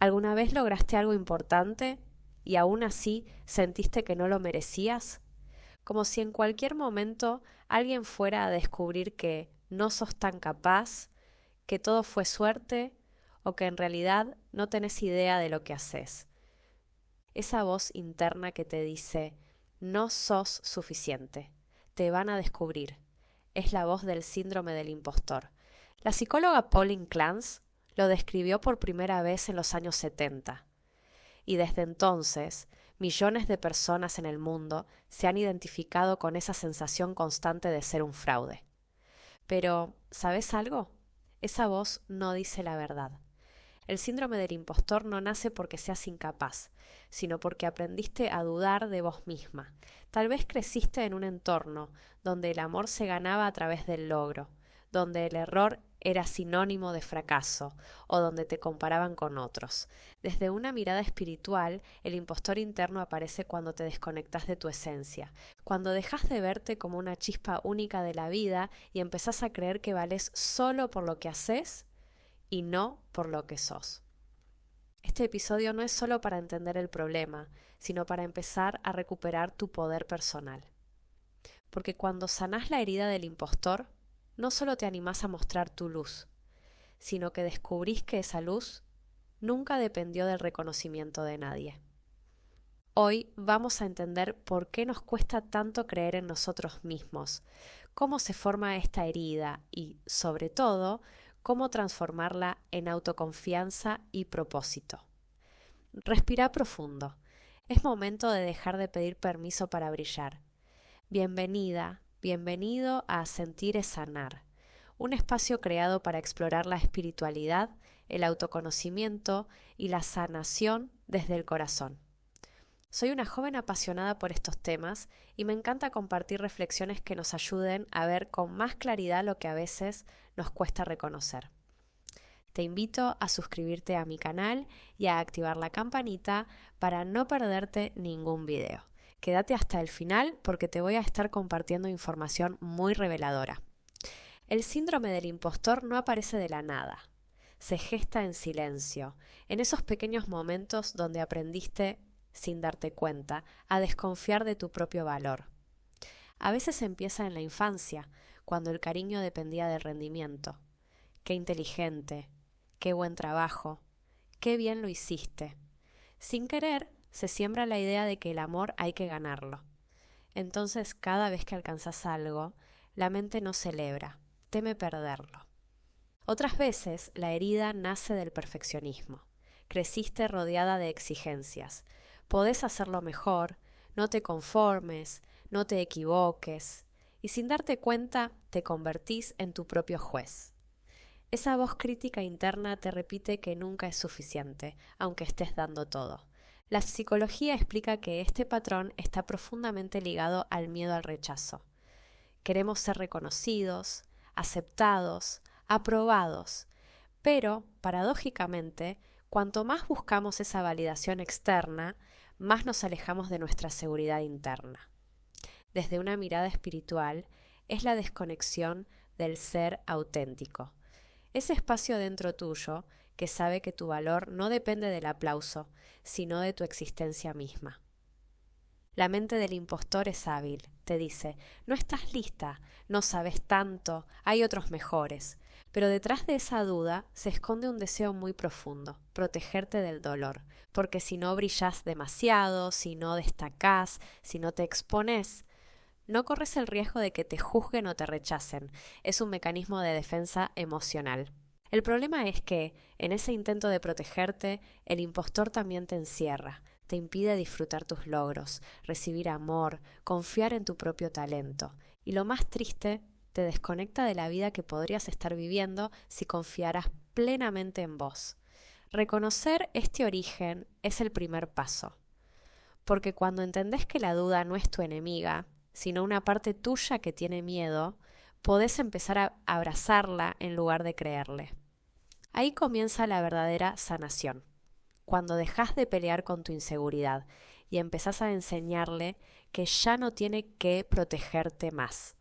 ¿Alguna vez lograste algo importante y aún así sentiste que no lo merecías? Como si en cualquier momento alguien fuera a descubrir que no sos tan capaz, que todo fue suerte o que en realidad no tenés idea de lo que haces. Esa voz interna que te dice, no sos suficiente, te van a descubrir. Es la voz del síndrome del impostor. La psicóloga Pauline Clance lo describió por primera vez en los años 70. Y desde entonces, millones de personas en el mundo se han identificado con esa sensación constante de ser un fraude. Pero, ¿sabes algo? Esa voz no dice la verdad. El síndrome del impostor no nace porque seas incapaz, sino porque aprendiste a dudar de vos misma. Tal vez creciste en un entorno donde el amor se ganaba a través del logro, donde el error era sinónimo de fracaso o donde te comparaban con otros. Desde una mirada espiritual, el impostor interno aparece cuando te desconectas de tu esencia, cuando dejas de verte como una chispa única de la vida y empezás a creer que vales solo por lo que haces y no por lo que sos. Este episodio no es solo para entender el problema, sino para empezar a recuperar tu poder personal. Porque cuando sanás la herida del impostor, no solo te animás a mostrar tu luz, sino que descubrís que esa luz nunca dependió del reconocimiento de nadie. Hoy vamos a entender por qué nos cuesta tanto creer en nosotros mismos, cómo se forma esta herida y, sobre todo, cómo transformarla en autoconfianza y propósito. Respira profundo. Es momento de dejar de pedir permiso para brillar. Bienvenida, bienvenido a Sentir es Sanar, un espacio creado para explorar la espiritualidad, el autoconocimiento y la sanación desde el corazón. Soy una joven apasionada por estos temas y me encanta compartir reflexiones que nos ayuden a ver con más claridad lo que a veces nos cuesta reconocer. Te invito a suscribirte a mi canal y a activar la campanita para no perderte ningún video. Quédate hasta el final porque te voy a estar compartiendo información muy reveladora. El síndrome del impostor no aparece de la nada. Se gesta en silencio, en esos pequeños momentos donde aprendiste, sin darte cuenta, a desconfiar de tu propio valor. A veces empieza en la infancia, cuando el cariño dependía del rendimiento. Qué inteligente, qué buen trabajo, qué bien lo hiciste. Sin querer, se siembra la idea de que el amor hay que ganarlo. Entonces, cada vez que alcanzas algo, la mente no celebra, teme perderlo. Otras veces, la herida nace del perfeccionismo. Creciste rodeada de exigencias. Podés hacerlo mejor, no te conformes, no te equivoques, y sin darte cuenta te convertís en tu propio juez. Esa voz crítica interna te repite que nunca es suficiente, aunque estés dando todo. La psicología explica que este patrón está profundamente ligado al miedo al rechazo. Queremos ser reconocidos, aceptados, aprobados, pero, paradójicamente, cuanto más buscamos esa validación externa, más nos alejamos de nuestra seguridad interna. Desde una mirada espiritual, es la desconexión del ser auténtico. Ese espacio dentro tuyo que sabe que tu valor no depende del aplauso, sino de tu existencia misma. La mente del impostor es hábil, te dice, no estás lista, no sabes tanto, hay otros mejores. Pero detrás de esa duda se esconde un deseo muy profundo, protegerte del dolor, porque si no brillás demasiado, si no destacás, si no te expones, no corres el riesgo de que te juzguen o te rechacen. Es un mecanismo de defensa emocional. El problema es que, en ese intento de protegerte, el impostor también te encierra, te impide disfrutar tus logros, recibir amor, confiar en tu propio talento. Y lo más triste, te desconecta de la vida que podrías estar viviendo si confiaras plenamente en vos. Reconocer este origen es el primer paso. Porque cuando entendés que la duda no es tu enemiga, sino una parte tuya que tiene miedo, podés empezar a abrazarla en lugar de creerle. Ahí comienza la verdadera sanación, cuando dejás de pelear con tu inseguridad y empezás a enseñarle que ya no tiene que protegerte más.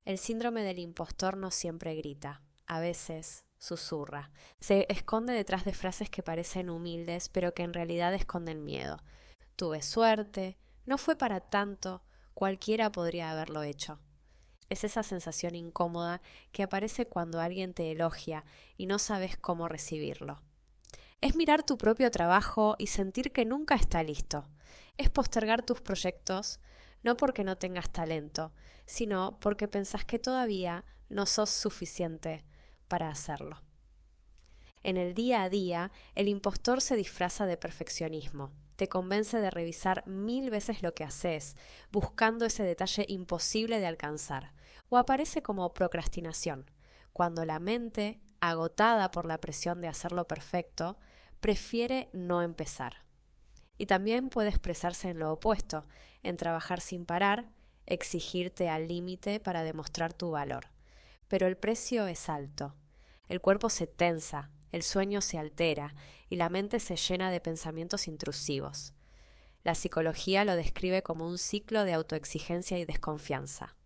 El síndrome del impostor no siempre grita, a veces susurra. Se esconde detrás de frases que parecen humildes, pero que en realidad esconden miedo. Tuve suerte, no fue para tanto, cualquiera podría haberlo hecho. Es esa sensación incómoda que aparece cuando alguien te elogia y no sabes cómo recibirlo. Es mirar tu propio trabajo y sentir que nunca está listo. Es postergar tus proyectos, no porque no tengas talento, sino porque pensás que todavía no sos suficiente para hacerlo. En el día a día, el impostor se disfraza de perfeccionismo. Te convence de revisar 1000 veces lo que haces, buscando ese detalle imposible de alcanzar. O aparece como procrastinación, cuando la mente, agotada por la presión de hacerlo perfecto, prefiere no empezar. Y también puede expresarse en lo opuesto, en trabajar sin parar, exigirte al límite para demostrar tu valor. Pero el precio es alto. El cuerpo se tensa, el sueño se altera y la mente se llena de pensamientos intrusivos. La psicología lo describe como un ciclo de autoexigencia y desconfianza.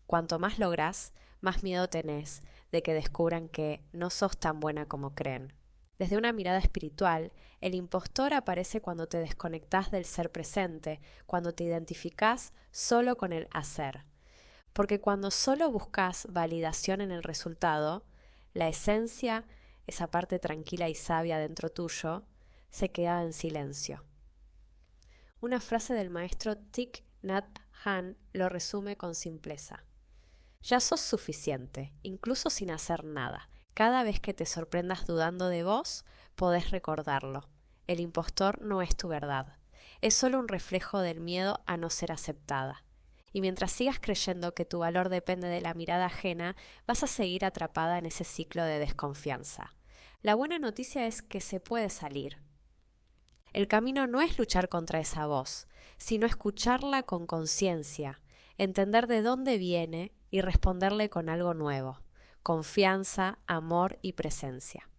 Cuanto más lográs, más miedo tenés de que descubran que no sos tan buena como creen. Desde una mirada espiritual, el impostor aparece cuando te desconectás del ser presente, cuando te identificás solo con el hacer. Porque cuando solo buscas validación en el resultado, la esencia, esa parte tranquila y sabia dentro tuyo, se queda en silencio. Una frase del maestro Thich Nhat Hanh lo resume con simpleza. Ya sos suficiente, incluso sin hacer nada. Cada vez que te sorprendas dudando de vos, podés recordarlo. El impostor no es tu verdad. Es solo un reflejo del miedo a no ser aceptada. Y mientras sigas creyendo que tu valor depende de la mirada ajena, vas a seguir atrapada en ese ciclo de desconfianza. La buena noticia es que se puede salir. El camino no es luchar contra esa voz, sino escucharla con conciencia, entender de dónde viene y responderle con algo nuevo, confianza, amor y presencia.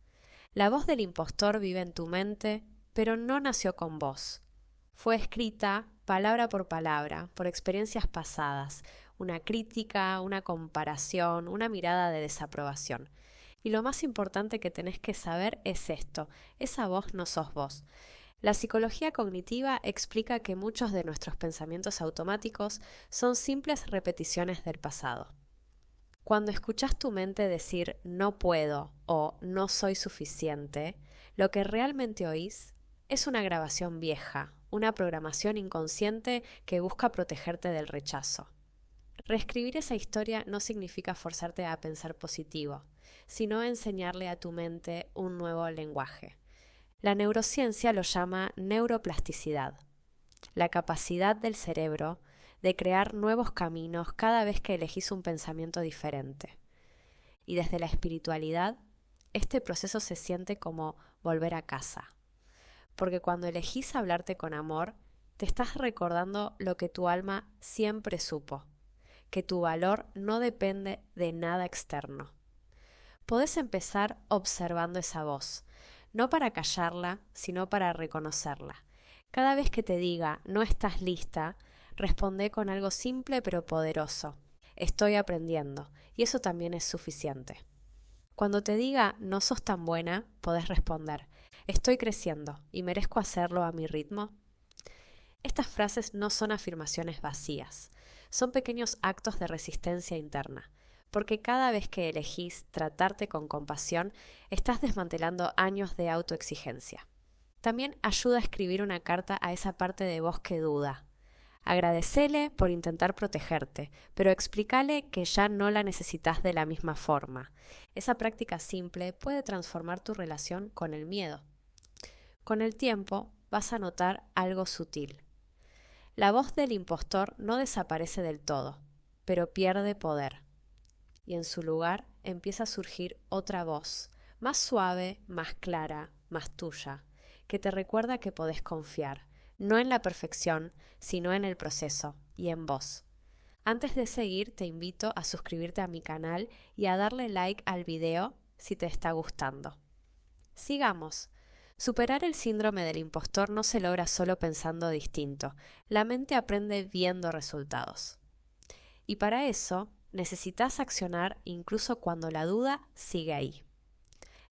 La voz del impostor vive en tu mente, pero no nació con vos. Fue escrita palabra por palabra, por experiencias pasadas, una crítica, una comparación, una mirada de desaprobación. Y lo más importante que tenés que saber es esto, esa voz no sos vos. La psicología cognitiva explica que muchos de nuestros pensamientos automáticos son simples repeticiones del pasado. Cuando escuchas tu mente decir no puedo o no soy suficiente, lo que realmente oís es una grabación vieja, una programación inconsciente que busca protegerte del rechazo. Reescribir esa historia no significa forzarte a pensar positivo, sino enseñarle a tu mente un nuevo lenguaje. La neurociencia lo llama neuroplasticidad, la capacidad del cerebro de crear nuevos caminos cada vez que elegís un pensamiento diferente. Y desde la espiritualidad, este proceso se siente como volver a casa. Porque cuando elegís hablarte con amor, te estás recordando lo que tu alma siempre supo, que tu valor no depende de nada externo. Podés empezar observando esa voz, no para callarla, sino para reconocerla. Cada vez que te diga no estás lista, responde con algo simple pero poderoso. Estoy aprendiendo, y eso también es suficiente. Cuando te diga no sos tan buena, podés responder estoy creciendo y merezco hacerlo a mi ritmo. Estas frases no son afirmaciones vacías, son pequeños actos de resistencia interna, porque cada vez que elegís tratarte con compasión, estás desmantelando años de autoexigencia. También ayuda a escribir una carta a esa parte de vos que duda. Agradecele por intentar protegerte, pero explícale que ya no la necesitas de la misma forma. Esa práctica simple puede transformar tu relación con el miedo. Con el tiempo vas a notar algo sutil. La voz del impostor no desaparece del todo, pero pierde poder. Y en su lugar empieza a surgir otra voz, más suave, más clara, más tuya, que te recuerda que podés confiar, no en la perfección, sino en el proceso y en vos. Antes de seguir, te invito a suscribirte a mi canal y a darle like al video si te está gustando. Sigamos. Superar el síndrome del impostor no se logra solo pensando distinto. La mente aprende viendo resultados. Y para eso, necesitas accionar incluso cuando la duda sigue ahí.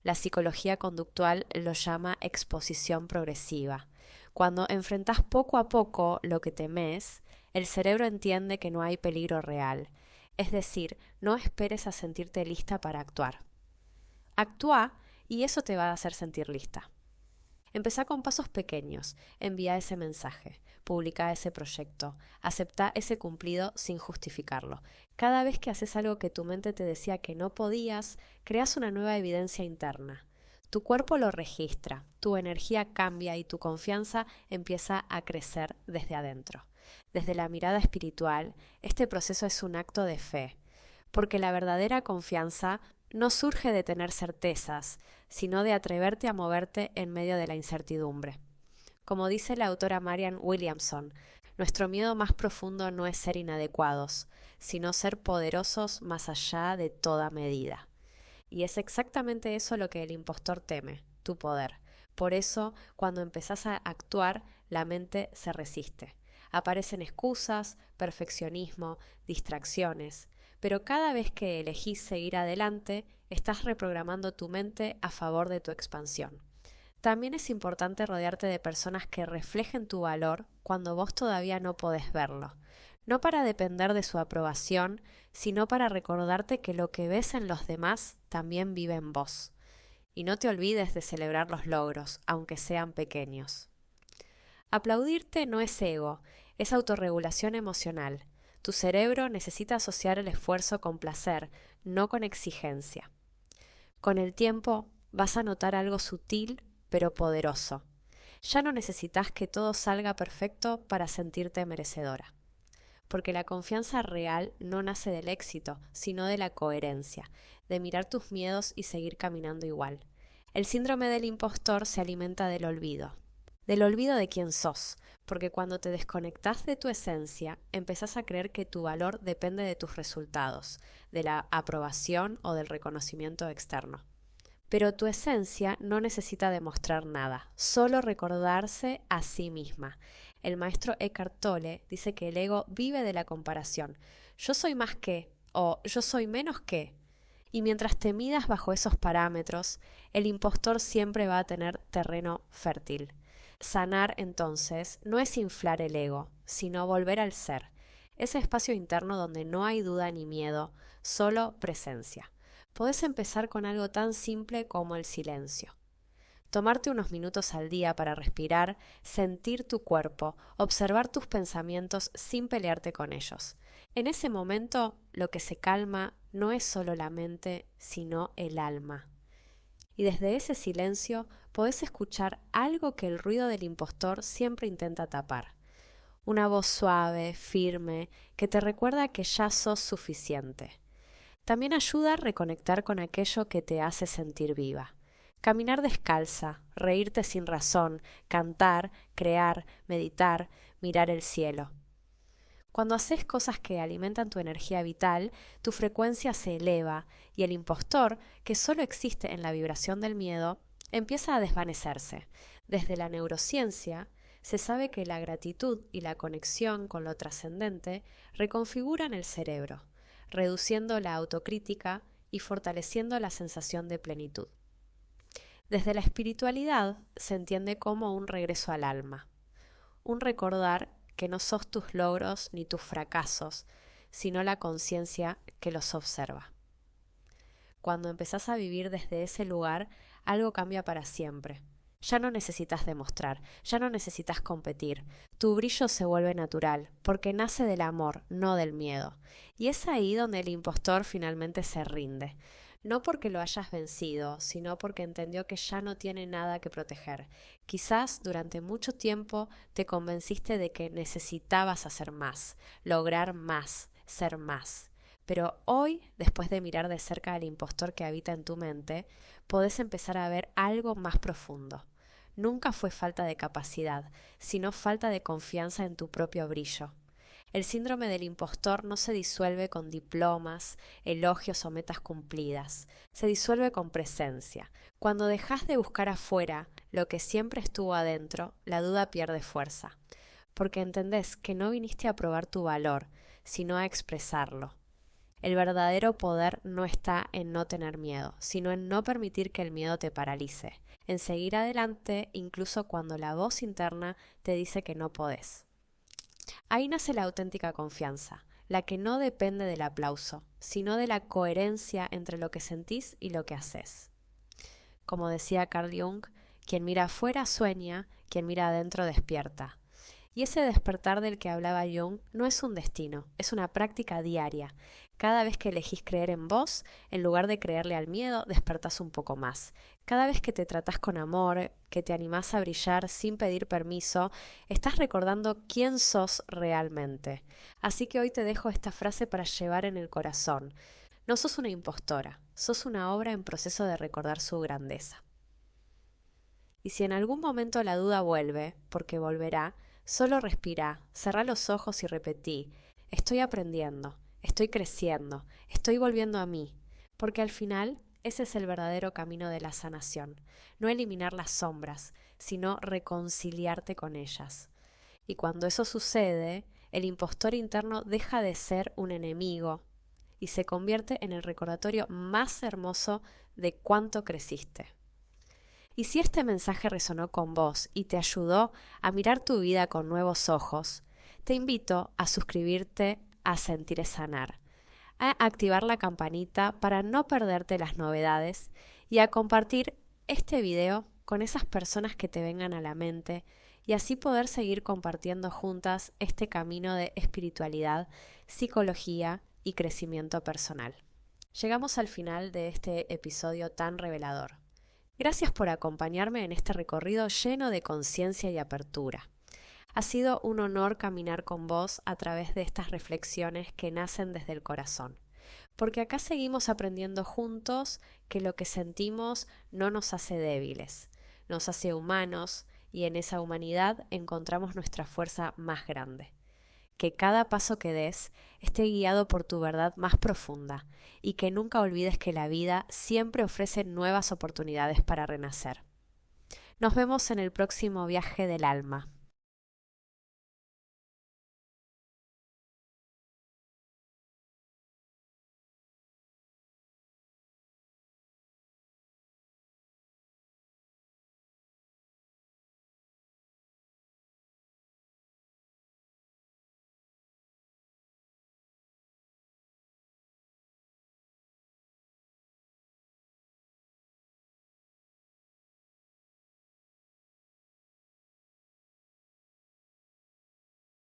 La psicología conductual lo llama exposición progresiva. Cuando enfrentás poco a poco lo que temes, el cerebro entiende que no hay peligro real. Es decir, no esperes a sentirte lista para actuar. Actúa y eso te va a hacer sentir lista. Empezá con pasos pequeños, envía ese mensaje, publica ese proyecto, aceptá ese cumplido sin justificarlo. Cada vez que haces algo que tu mente te decía que no podías, creas una nueva evidencia interna. Tu cuerpo lo registra, tu energía cambia y tu confianza empieza a crecer desde adentro. Desde la mirada espiritual, este proceso es un acto de fe, porque la verdadera confianza no surge de tener certezas, sino de atreverte a moverte en medio de la incertidumbre. Como dice la autora Marianne Williamson, nuestro miedo más profundo no es ser inadecuados, sino ser poderosos más allá de toda medida. Y es exactamente eso lo que el impostor teme, tu poder. Por eso, cuando empezás a actuar, la mente se resiste. Aparecen excusas, perfeccionismo, distracciones. Pero cada vez que elegís seguir adelante, estás reprogramando tu mente a favor de tu expansión. También es importante rodearte de personas que reflejen tu valor cuando vos todavía no podés verlo. No para depender de su aprobación, sino para recordarte que lo que ves en los demás también vive en vos. Y no te olvides de celebrar los logros, aunque sean pequeños. Aplaudirte no es ego, es autorregulación emocional. Tu cerebro necesita asociar el esfuerzo con placer, no con exigencia. Con el tiempo vas a notar algo sutil pero poderoso. Ya no necesitas que todo salga perfecto para sentirte merecedora. Porque la confianza real no nace del éxito, sino de la coherencia, de mirar tus miedos y seguir caminando igual. El síndrome del impostor se alimenta del olvido de quién sos, porque cuando te desconectás de tu esencia, empezás a creer que tu valor depende de tus resultados, de la aprobación o del reconocimiento externo. Pero tu esencia no necesita demostrar nada, solo recordarse a sí misma. El maestro Eckhart Tolle dice que el ego vive de la comparación. Yo soy más que, o yo soy menos que. Y mientras te midas bajo esos parámetros, el impostor siempre va a tener terreno fértil. Sanar, entonces, no es inflar el ego, sino volver al ser, ese espacio interno donde no hay duda ni miedo, solo presencia. Podés empezar con algo tan simple como el silencio. Tomarte unos minutos al día para respirar, sentir tu cuerpo, observar tus pensamientos sin pelearte con ellos. En ese momento, lo que se calma no es solo la mente, sino el alma. Y desde ese silencio podés escuchar algo que el ruido del impostor siempre intenta tapar. Una voz suave, firme, que te recuerda que ya sos suficiente. También ayuda a reconectar con aquello que te hace sentir viva. Caminar descalza, reírte sin razón, cantar, crear, meditar, mirar el cielo. Cuando haces cosas que alimentan tu energía vital, tu frecuencia se eleva y el impostor, que solo existe en la vibración del miedo, empieza a desvanecerse. Desde la neurociencia, se sabe que la gratitud y la conexión con lo trascendente reconfiguran el cerebro, reduciendo la autocrítica y fortaleciendo la sensación de plenitud. Desde la espiritualidad se entiende como un regreso al alma, un recordar que no sos tus logros ni tus fracasos, sino la conciencia que los observa. Cuando empezás a vivir desde ese lugar, algo cambia para siempre. Ya no necesitas demostrar, ya no necesitas competir. Tu brillo se vuelve natural, porque nace del amor, no del miedo. Y es ahí donde el impostor finalmente se rinde. No porque lo hayas vencido, sino porque entendió que ya no tiene nada que proteger. Quizás durante mucho tiempo te convenciste de que necesitabas hacer más, lograr más, ser más. Pero hoy, después de mirar de cerca al impostor que habita en tu mente, podés empezar a ver algo más profundo. Nunca fue falta de capacidad, sino falta de confianza en tu propio brillo. El síndrome del impostor no se disuelve con diplomas, elogios o metas cumplidas. Se disuelve con presencia. Cuando dejas de buscar afuera lo que siempre estuvo adentro, la duda pierde fuerza. Porque entendés que no viniste a probar tu valor, sino a expresarlo. El verdadero poder no está en no tener miedo, sino en no permitir que el miedo te paralice, en seguir adelante incluso cuando la voz interna te dice que no podés. Ahí nace la auténtica confianza, la que no depende del aplauso, sino de la coherencia entre lo que sentís y lo que haces. Como decía Carl Jung, quien mira afuera sueña, quien mira adentro despierta. Y ese despertar del que hablaba Jung no es un destino, es una práctica diaria. Cada vez que elegís creer en vos, en lugar de creerle al miedo, despertás un poco más. Cada vez que te tratás con amor, que te animás a brillar sin pedir permiso, estás recordando quién sos realmente. Así que hoy te dejo esta frase para llevar en el corazón. No sos una impostora, sos una obra en proceso de recordar su grandeza. Y si en algún momento la duda vuelve, porque volverá, solo respirá, cerrá los ojos y repetí: estoy aprendiendo, estoy creciendo, estoy volviendo a mí, porque al final ese es el verdadero camino de la sanación, no eliminar las sombras, sino reconciliarte con ellas. Y cuando eso sucede, el impostor interno deja de ser un enemigo y se convierte en el recordatorio más hermoso de cuánto creciste. Y si este mensaje resonó con vos y te ayudó a mirar tu vida con nuevos ojos, te invito a suscribirte a Sentir es Sanar, a activar la campanita para no perderte las novedades y a compartir este video con esas personas que te vengan a la mente y así poder seguir compartiendo juntas este camino de espiritualidad, psicología y crecimiento personal. Llegamos al final de este episodio tan revelador. Gracias por acompañarme en este recorrido lleno de conciencia y apertura. Ha sido un honor caminar con vos a través de estas reflexiones que nacen desde el corazón, porque acá seguimos aprendiendo juntos que lo que sentimos no nos hace débiles, nos hace humanos y en esa humanidad encontramos nuestra fuerza más grande. Que cada paso que des esté guiado por tu verdad más profunda y que nunca olvides que la vida siempre ofrece nuevas oportunidades para renacer. Nos vemos en el próximo viaje del alma.